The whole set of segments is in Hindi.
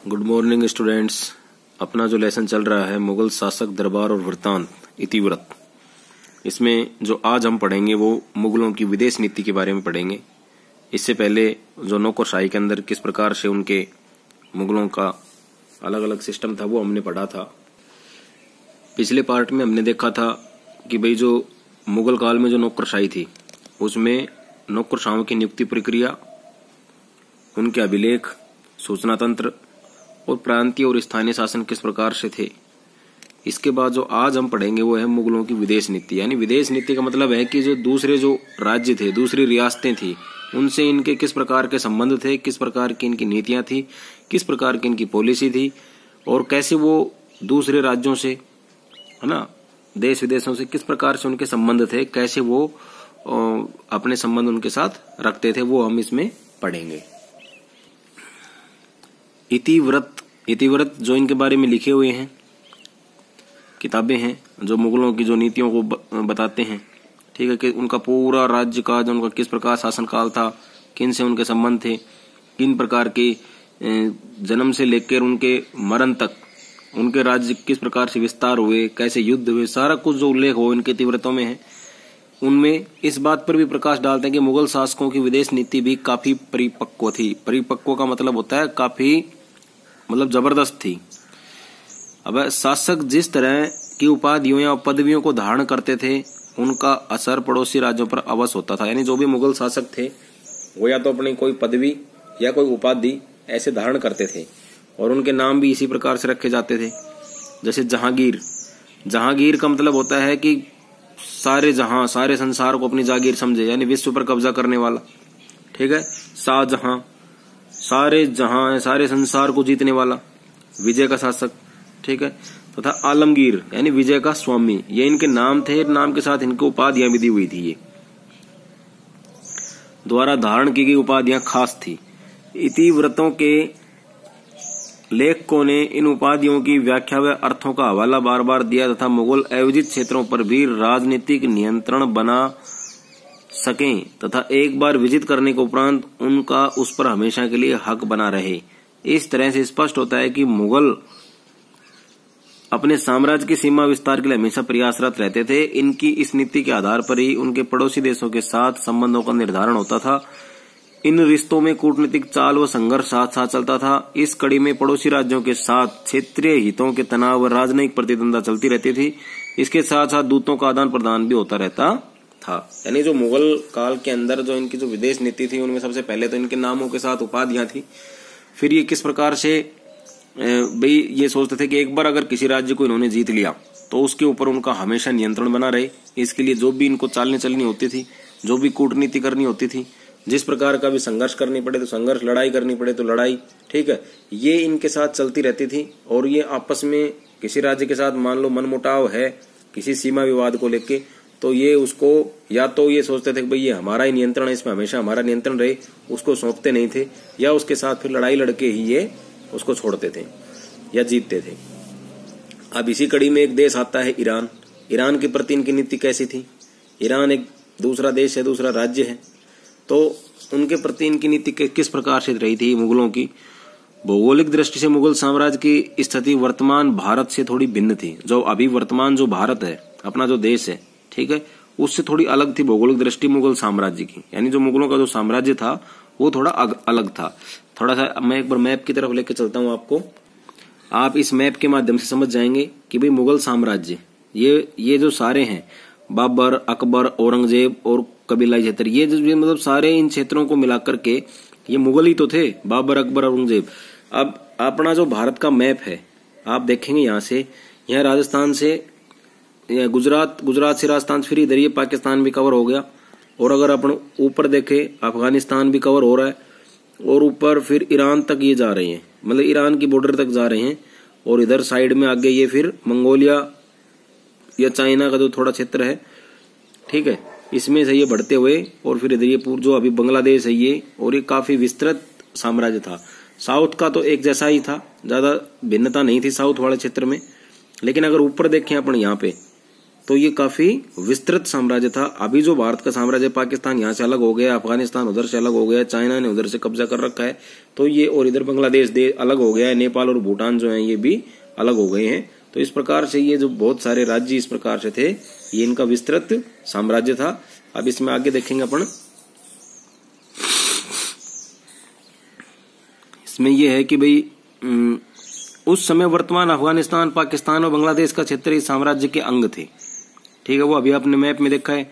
Good morning students. अपना जो लेसन चल रहा है मुगल शासक दरबार और वृत्तांत इतिवृत्त, इसमें जो आज हम पढ़ेंगे वो मुगलों की विदेश नीति के बारे में पढ़ेंगे। इससे पहले जो नौकरशाही के अंदर किस प्रकार से उनके मुगलों का अलग अलग सिस्टम था वो हमने पढ़ा था। पिछले पार्ट में हमने देखा था कि भाई जो मुगल काल में जो नौकरशाही थी उसमें नौकरशाहों की नियुक्ति प्रक्रिया, उनके अभिलेख, सूचना तंत्र और प्रांतीय और स्थानीय शासन किस प्रकार से थे। इसके बाद जो आज हम पढ़ेंगे वो है मुगलों की विदेश नीति। यानी विदेश नीति का मतलब है कि जो दूसरे जो राज्य थे, दूसरी रियासतें थी, उनसे इनके किस प्रकार के संबंध थे, किस प्रकार की इनकी नीतियां थी, किस प्रकार की इनकी पॉलिसी थी और कैसे वो दूसरे राज्यों से, है ना, देश विदेशों से किस प्रकार से उनके संबंध थे, कैसे वो अपने संबंध उनके साथ रखते थे, वो हम इसमें पढ़ेंगे। इतिवृत्त जो इनके बारे में लिखे हुए हैं किताबें हैं जो मुगलों की जो नीतियों को बताते हैं, ठीक है, कि उनका पूरा राज्य का जो उनका किस प्रकार शासन काल था, किन से उनके संबंध थे, किन प्रकार के जन्म से लेकर उनके मरण तक उनके राज्य किस प्रकार से विस्तार हुए, कैसे युद्ध हुए, सारा कुछ जो उल्लेख हो इनके इतिवृत्तों में है। उनमें इस बात पर भी प्रकाश डालते हैं कि मुगल शासकों की विदेश नीति भी काफी परिपक्व थी। परिपक्व का मतलब होता है काफी, मतलब जबरदस्त थी। अब शासक जिस तरह की उपाधियों या पदवियों को धारण करते थे उनका असर पड़ोसी राज्यों पर अवश्य होता था। यानी जो भी मुगल शासक थे वो या तो अपनी कोई पदवी या कोई उपाधि ऐसे धारण करते थे और उनके नाम भी इसी प्रकार से रखे जाते थे। जैसे जहांगीर का मतलब होता है कि सारे जहां, सारे संसार को अपनी जागीर समझे, यानी विश्व पर कब्जा करने वाला, ठीक है। शाहजहां, सारे जहां, सारे संसार को जीतने वाला, विजय का शासक, ठीक है। तथा आलमगीर यानी विजय का स्वामी, ये इनके नाम थे। नाम के साथ इनको उपाधियां भी दी हुई थी। ये द्वारा धारण की गई उपाधियां खास थी। इतिवृत्तों के लेखकों ने इन उपाधियों की व्याख्या व अर्थों का हवाला बार बार दिया तथा मुगल आयोजित क्षेत्रों पर भी राजनीतिक नियंत्रण बना सकें तथा एक बार विजित करने के उपरांत उनका उस पर हमेशा के लिए हक बना रहे। इस तरह से स्पष्ट होता है कि मुगल अपने साम्राज्य की सीमा विस्तार के लिए हमेशा प्रयासरत रहते थे। इनकी इस नीति के आधार पर ही उनके पड़ोसी देशों के साथ संबंधों का निर्धारण होता था। इन रिश्तों में कूटनीतिक चाल व संघर्ष साथ साथ चलता था। इस कड़ी में पड़ोसी राज्यों के साथ क्षेत्रीय हितों के तनाव व राजनयिक प्रतिद्वंद्विता चलती रहती थी। इसके साथ साथ दूतों का आदान प्रदान भी होता रहता था। यानी जो मुगल काल के अंदर जो इनकी जो विदेश नीति थी उनमें सबसे पहले तो इनके नामों के साथ उपाधियां थी। फिर ये किस प्रकार से भाई ये सोचते थे कि एक बार अगर किसी राज्य को इन्होंने जीत लिया तो उसके ऊपर उनका हमेशा नियंत्रण बना रहे। इसके लिए जो भी इनको चालें चलनी होती थी, जो भी कूटनीति करनी होती थी, जिस प्रकार का भी संघर्ष करनी पड़े तो संघर्ष, लड़ाई करनी पड़े तो लड़ाई, ठीक है, ये इनके साथ चलती रहती थी। और ये आपस में किसी राज्य के साथ मान लो मनमुटाव है किसी सीमा विवाद को लेके, तो ये उसको या तो ये सोचते थे कि भाई ये हमारा ही नियंत्रण है, इसमें हमेशा हमारा नियंत्रण रहे, उसको सौंपते नहीं थे, या उसके साथ फिर लड़ाई लड़के ही ये उसको छोड़ते थे या जीतते थे। अब इसी कड़ी में एक देश आता है ईरान। ईरान के प्रति इनकी नीति कैसी थी? ईरान एक दूसरा देश है, दूसरा राज्य है, तो उनके प्रति इनकी नीति किस प्रकार से रही थी मुगलों की? भौगोलिक दृष्टि से मुगल साम्राज्य की स्थिति वर्तमान भारत से थोड़ी भिन्न थी। जो अभी वर्तमान जो भारत है, अपना जो देश है, ठीक है, उससे थोड़ी अलग थी भौगोलिक दृष्टि मुगल साम्राज्य की। यानी जो मुगलों का जो साम्राज्य था वो थोड़ा अलग था। थोड़ा सा मैं एक बार मैप की तरफ लेके चलता हूँ आपको। आप इस मैप के माध्यम से समझ जाएंगे कि भाई मुगल साम्राज्य ये जो सारे हैं, बाबर, अकबर, औरंगजेब और कबीलाई क्षेत्र, ये जो मतलब सारे इन क्षेत्रों को मिलाकर के ये मुगल ही तो थे, बाबर, अकबर, औरंगजेब। अब अपना जो भारत का मैप है आप देखेंगे यहाँ से, यहाँ राजस्थान से गुजरात से राजस्थान, फिर इधर ये पाकिस्तान भी कवर हो गया, और अगर अपन ऊपर देखे अफगानिस्तान भी कवर हो रहा है, और ऊपर फिर ईरान तक ये जा रहे हैं, मतलब ईरान की बॉर्डर तक जा रहे हैं, और इधर साइड में आगे ये फिर मंगोलिया या चाइना का जो थोड़ा क्षेत्र है, ठीक है, इसमें से ये बढ़ते हुए और फिर इधर ये जो अभी बांग्लादेश है ये, और ये काफी विस्तृत साम्राज्य था। साउथ का तो एक जैसा ही था, ज्यादा भिन्नता नहीं थी साउथ वाले क्षेत्र में। लेकिन अगर ऊपर देखें अपन यहाँ पे, तो ये काफी विस्तृत साम्राज्य था। अभी जो भारत का साम्राज्य, पाकिस्तान यहाँ से अलग हो गया, अफगानिस्तान उधर से अलग हो गया, चाइना ने उधर से कब्जा कर रखा है, तो ये और इधर बांग्लादेश अलग हो गया है, नेपाल और भूटान जो है ये भी अलग हो गए हैं। तो इस प्रकार से ये जो बहुत सारे राज्य इस प्रकार से थे, ये इनका विस्तृत साम्राज्य था। अब इसमें आगे देखेंगे अपन, इसमें यह है कि भाई उस समय वर्तमान अफगानिस्तान, पाकिस्तान और बांग्लादेश का क्षेत्र इस साम्राज्य के अंग थे। ठीक है, वो अभी आपने मैप में देखा है।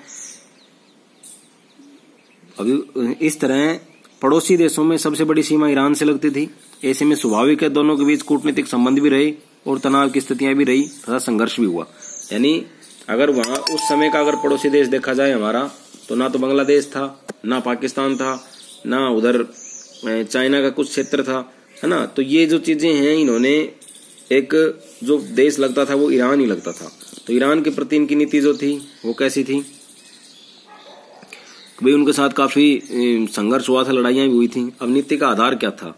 अभी इस तरह पड़ोसी देशों में सबसे बड़ी सीमा ईरान से लगती थी। ऐसे में स्वाभाविक है दोनों के बीच कूटनीतिक संबंध भी रहे और तनाव की स्थितियां भी रही तथा संघर्ष भी हुआ। यानी अगर वहां उस समय का अगर पड़ोसी देश देखा जाए हमारा, तो ना तो बांग्लादेश था, ना पाकिस्तान था, ना उधर चाइना का कुछ क्षेत्र था, है ना। तो ये जो चीजें हैं, इन्होंने एक जो देश लगता था वो ईरान ही लगता था। तो ईरान के प्रति इनकी नीति जो थी वो कैसी थी, भाई उनके साथ काफी संघर्ष हुआ था, लड़ाइयां भी हुई थी। अब नीति का आधार क्या था?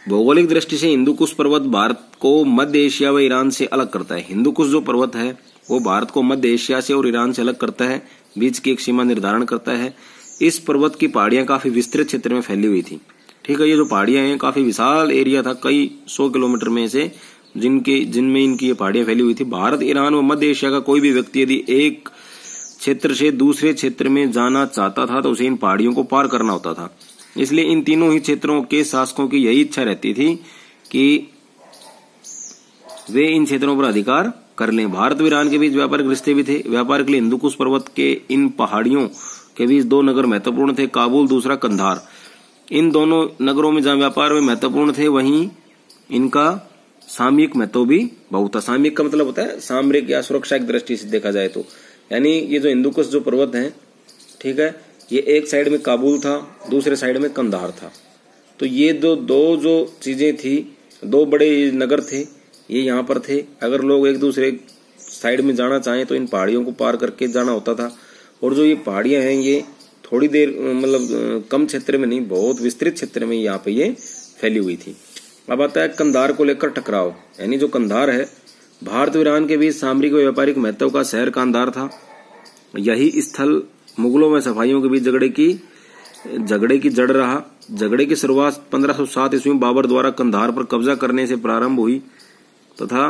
भौगोलिक दृष्टि से हिंदुकुश पर्वत भारत को मध्य एशिया व ईरान से अलग करता है। हिंदुकुश जो पर्वत है वो भारत को मध्य एशिया से और ईरान से अलग करता है, बीच की एक सीमा निर्धारण करता है। इस पर्वत की पहाड़ियां काफी विस्तृत क्षेत्र में फैली हुई थी। ठीक है, ये जो पहाड़ियां हैं काफी विशाल एरिया था, कई 100 किलोमीटर में से जिनमें इनकी ये पहाड़ियां फैली हुई थी। भारत, ईरान व मध्य एशिया का कोई भी व्यक्ति यदि एक क्षेत्र से दूसरे क्षेत्र में जाना चाहता था तो उसे इन पहाड़ियों को पार करना होता था। इसलिए इन तीनों ही क्षेत्रों के शासकों की यही इच्छा रहती थी कि वे इन क्षेत्रों पर अधिकार कर लें। भारत व ईरान के बीच व्यापारिक रिश्ते भी थे। व्यापार के लिए हिंदुकुश पर्वत के इन पहाड़ियों के बीच 2 नगर महत्वपूर्ण थे, काबुल, दूसरा कंधार। इन दोनों नगरों में जहां व्यापार में महत्वपूर्ण थे, वहीं इनका सामरिक महत्व भी बहुत था। सामरिक का मतलब होता है सामरिक या सुरक्षा की दृष्टि से देखा जाए तो, यानी ये जो हिंदुकुश जो पर्वत है, ठीक है, ये एक साइड में काबुल था, दूसरे साइड में कंधार था। तो ये दो जो चीजें थी, 2 बड़े नगर थे, ये यहाँ पर थे। अगर लोग एक दूसरे साइड में जाना चाहें तो इन पहाड़ियों को पार करके जाना होता था। और जो ये पहाड़ियां हैं ये थोड़ी देर मतलब कम क्षेत्र में नहीं, बहुत विस्तृत क्षेत्र में यहाँ पे ये फैली हुई थी। अब आता है कंधार को लेकर टकराव, यानी जो कंधार है, भारत और ईरान के बीच सामरिक व व्यापारिक महत्व का शहर कंधार था। यही स्थल मुगलों व सफाइयों के बीच झगड़े की जड़ रहा। झगड़े की शुरुआत 1507 ईस्वी में बाबर द्वारा कंधार पर कब्जा करने से प्रारंभ हुई तथा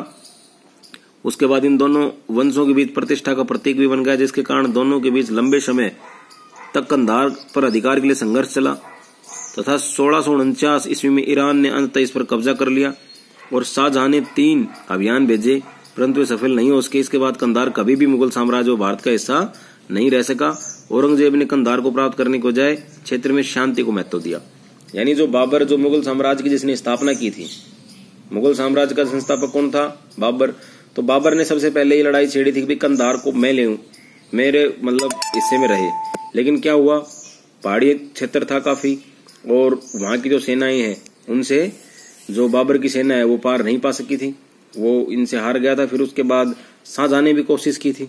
उसके बाद इन दोनों वंशों के बीच प्रतिष्ठा का प्रतीक भी बन गया, जिसके कारण दोनों के बीच लंबे समय तक कंधार पर अधिकार के लिए संघर्ष चला तथा 1649 ईस्वी में ईरान ने अंततः इस पर कब्जा कर लिया और शाहजहां ने 3 अभियान भेजे, परंतु वे सफल नहीं हो सके। इसके बाद कंधार कभी भी मुगल साम्राज्य व भारत का हिस्सा नहीं रह सका। औरंगजेब ने कंधार को प्राप्त करने के बजाय क्षेत्र में शांति को महत्व दिया। यानी जो बाबर, जो मुगल साम्राज्य की जिसने स्थापना की थी, मुगल साम्राज्य का संस्थापक कौन था? बाबर। तो बाबर ने सबसे पहले ये लड़ाई छेड़ी थी कि कंधार को मैं ले लूं, मेरे मतलब हिस्से में रहे। लेकिन क्या हुआ, पहाड़ी क्षेत्र था काफी और वहां की जो सेनाएं हैं उनसे जो बाबर की सेना है वो पार नहीं पा सकी थी, वो इनसे हार गया था। फिर उसके बाद शाहजहां ने भी कोशिश की थी,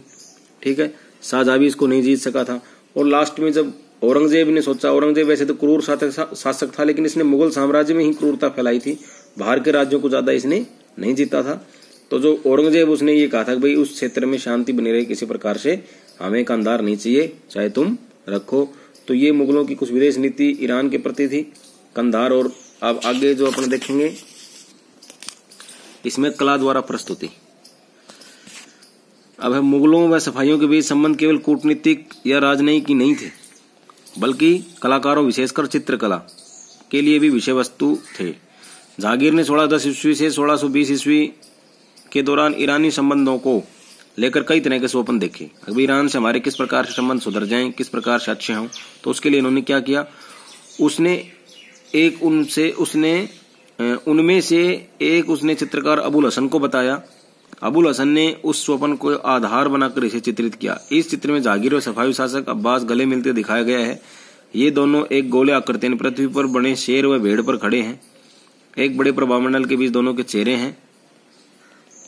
ठीक है, शाहजहां भी इसको नहीं जीत सका था। और लास्ट में जब औरंगजेब ने सोचा, औरंगजेब वैसे तो क्रूर शासक था, लेकिन इसने मुगल साम्राज्य में ही क्रूरता फैलाई थी, बाहर के राज्यों को ज्यादा इसने नहीं जीता था। तो जो औरंगजेब उसने ये कहा था कि भाई उस क्षेत्र में शांति बनी रहे, किसी प्रकार से हमें कंधार नहीं चाहिए, चाहे तुम रखो। तो ये मुगलों की कुछ विदेश नीति ईरान के प्रति थी, कंधार। और अब आगे जो अपन देखेंगे इसमें कला द्वारा प्रस्तुति। अब है मुगलों व सफाइयों के बीच संबंध केवल कूटनीतिक या राजनयिक ही नहीं थे, बल्कि कलाकारों विशेषकर चित्रकला के लिए भी विषय वस्तु थे। जहांगीर ने 1610 ईस्वी से 1620 ईस्वी के दौरान ईरानी संबंधों को लेकर कई तरह के स्वप्न देखे। अब ईरान से हमारे किस प्रकार से संबंध सुधर जाएं, किस प्रकार से अच्छे हों। तो उसके लिए इन्होंने क्या किया, उनमें से एक उसने चित्रकार अबुल हसन को बताया। अबुल हसन ने उस स्वप्न को आधार बनाकर इसे चित्रित किया। इस चित्र में जहांगीर और सफावी शासक अब्बास गले मिलते दिखाया गया है। ये दोनों एक गोले आकृति में पृथ्वी पर बने शेर व भेड़ पर खड़े हैं। एक बड़े प्रभामंडल के बीच दोनों के चेहरे हैं।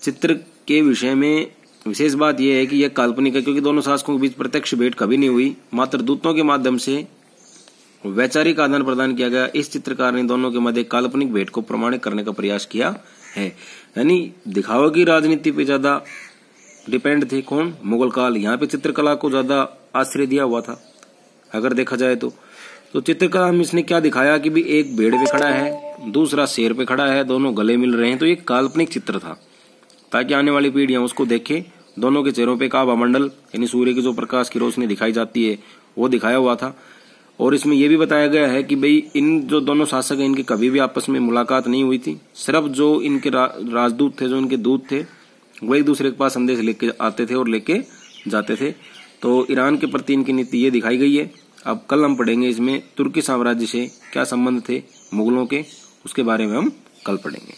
चित्र के विषय में विशेष बात यह है कि यह काल्पनिक है, क्योंकि दोनों शासकों के बीच प्रत्यक्ष भेंट कभी नहीं हुई, मात्र दूतों के माध्यम से वैचारिक आदान प्रदान किया गया। इस चित्रकार ने दोनों के मध्य काल्पनिक भेंट को प्रमाणित करने का प्रयास किया है। यानी दिखावा की राजनीति पे ज्यादा डिपेंड थे। कौन? मुगल काल। यहाँ पे चित्रकला को ज्यादा आश्रय दिया हुआ था अगर देखा जाए तो चित्रकला में इसने क्या दिखाया कि भी एक भेड़ पे खड़ा है, दूसरा शेर पे खड़ा है, दोनों गले मिल रहे हैं। तो ये काल्पनिक चित्र था ताकि आने वाली पीढ़ियां उसको देखे। दोनों के चेहरों पे काबा मंडल यानी सूर्य की जो प्रकाश की रोशनी दिखाई जाती है वो दिखाया हुआ था। और इसमें यह भी बताया गया है कि भाई इन जो दोनों शासक हैं इनकी कभी भी आपस में मुलाकात नहीं हुई थी। सिर्फ जो इनके राजदूत थे, जो इनके दूत थे, वो एक दूसरे के पास संदेश लेके आते थे और लेके जाते थे। तो ईरान के प्रति इनकी नीति ये दिखाई गई है। अब कल हम पढ़ेंगे इसमें तुर्की साम्राज्य से क्या संबंध थे मुगलों के, उसके बारे में हम कल पढ़ेंगे।